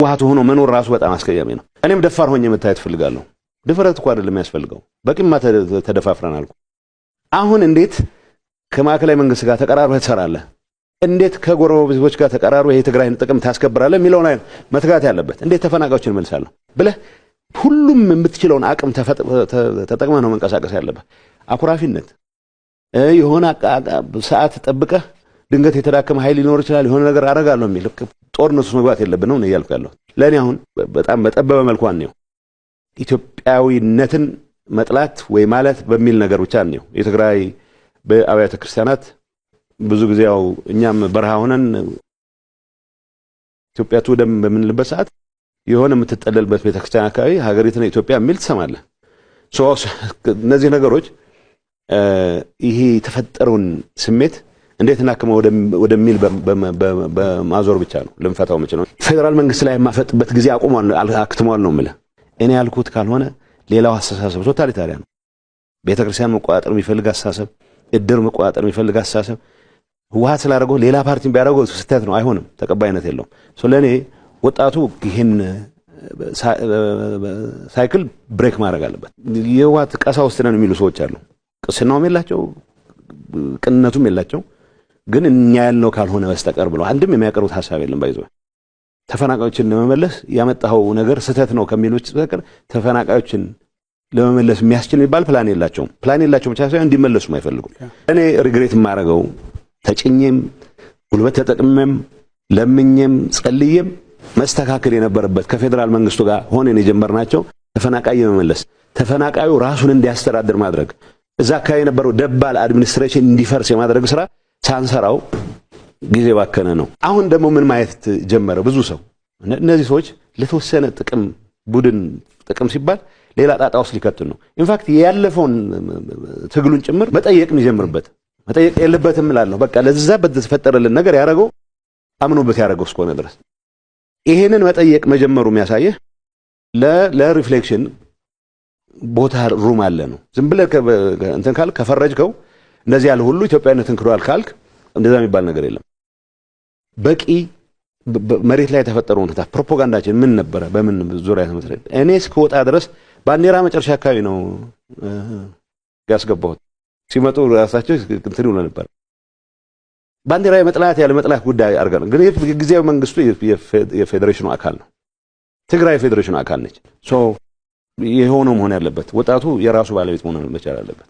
ዋቱ ሆኖ መኖር ራሱ በጣም አስቀያሚ ነው። እኔም ደፋር ሆኜ መታየት ፈልጋለሁ። ድፍረት እኮ አይደለም የሚያስፈልገው፣ በቂማ ተደፋፍረናል። አሁን እንዴት ከማዕከላዊ መንግስት ጋር ተቀራርበህ ትሰራለህ? እንዴት ከጎረቤቶች ጋር ተቀራርበህ የትግራይን ጥቅም ታስከብራለህ የሚለው ላይ መትጋት ያለበት። እንዴት ተፈናቃዮችን መልሳለሁ ብለህ ሁሉም የምትችለውን አቅም ተጠቅመህ ነው መንቀሳቀስ ያለበት። አኩራፊነት የሆነ ሰዓት ጠብቀህ ድንገት የተዳከመ ኃይል ሊኖር ይችላል የሆነ ነገር አደርጋለሁ የሚል ጦርነቱ መግባት የለብንም ነው እያልኩ ያለሁት። ለኔ አሁን በጣም በጠበበ መልኩ ነው ኢትዮጵያዊነትን መጥላት ወይ ማለት በሚል ነገር ብቻ ነው። የትግራይ በአብያተ ክርስቲያናት ብዙ ጊዜ ያው እኛም በረሃ ሆነን ኢትዮጵያ ትውደም በምንልበት ሰዓት የሆነ የምትጠለልበት ቤተክርስቲያን አካባቢ ሀገሪቱን ኢትዮጵያ የሚል ትሰማለህ። እነዚህ ነገሮች ይሄ የተፈጠረውን ስሜት እንዴት እናከመው ወደሚል በማዞር ብቻ ነው ልንፈታው የምንችለው። ፌደራል መንግስት ላይ ማፈጥበት ጊዜ አክትሟል ነው የምልህ። እኔ ያልኩት ካልሆነ ሌላው አስተሳሰብ ቶታሊታሪያን ነው። ቤተክርስቲያን መቆጣጠር የሚፈልግ አስተሳሰብ፣ እድር መቆጣጠር የሚፈልግ አስተሳሰብ ህወሓት ስላደረገው ሌላ ፓርቲን ቢያደርገው ስህተት ነው፣ አይሆንም፣ ተቀባይነት የለውም። ለኔ ወጣቱ ይሄን ሳይክል ብሬክ ማድረግ አለበት። የህወሓት ቀሳውስት ነን የሚሉ ሰዎች አሉ። ቅስናውም የላቸው ቅንነቱም የላቸው፣ ግን እኛ ያልነው ካልሆነ በስተቀር ብለው አንድም የሚያቀርቡት ሐሳብ የለም። ባይዘው ተፈናቃዮችን ለመመለስ ያመጣው ነገር ስህተት ነው ከሚሉት በስተቀር ተፈናቃዮችን ለመመለስ የሚያስችል የሚባል ፕላን የላቸውም። ፕላን የላቸውም ብቻ ሳይሆን እንዲመለሱም አይፈልጉም። እኔ ሪግሬት የማደርገው ተጭኜም ጉልበት ተጠቅሜም ለምኜም ጸልዬም መስተካከል የነበረበት ከፌደራል መንግስቱ ጋር ሆነን የጀመርናቸው ተፈናቃይ የመመለስ ተፈናቃዩ ራሱን እንዲያስተዳድር ማድረግ እዛ አካባቢ የነበረው ደባል አድሚኒስትሬሽን እንዲፈርስ የማድረግ ስራ ሳንሰራው ጊዜ ባከነ ነው። አሁን ደግሞ ምን ማየት ጀመረ ብዙ ሰው እነዚህ ሰዎች ለተወሰነ ጥቅም ቡድን ጥቅም ሲባል ሌላ ጣጣ ውስጥ ሊከቱን ነው። ኢንፋክት ያለፈውን ትግሉን ጭምር መጠየቅ የሚጀምርበት መጠየቅ የለበትም እላለሁ። በቃ ለዛ በተፈጠረልን ነገር ያረጋው አምኖበት ያረጋው እስከሆነ ድረስ ይሄንን መጠየቅ መጀመሩ የሚያሳየህ ለሪፍሌክሽን ቦታ ሩም አለ ነው። ዝም ብለህ እንትን ካልክ ከፈረጅከው እንደዚህ ያለ ሁሉ ኢትዮጵያዊነትን ክዷል ካልክ እንደዛ የሚባል ነገር የለም። በቂ መሬት ላይ የተፈጠረው ሁኔታ ፕሮፓጋንዳችን ምን ነበረ? በምን ዙሪያ ተመስርቶ እኔ እስከወጣ ድረስ ባንዲራ መጨረሻ አካባቢ ነው ያስገባሁት። ሲመጡ ራሳቸው እንትን ይሉ ነበር። ባንዲራ የመጥላት ያለ መጥላት ጉዳይ አድርገን ግን ጊዜያዊ መንግስቱ የፌዴሬሽኑ አካል ነው። ትግራይ የፌዴሬሽኑ አካል ነች። የሆነው መሆን ያለበት ወጣቱ የራሱ ባለቤት መሆን መቻል አለበት።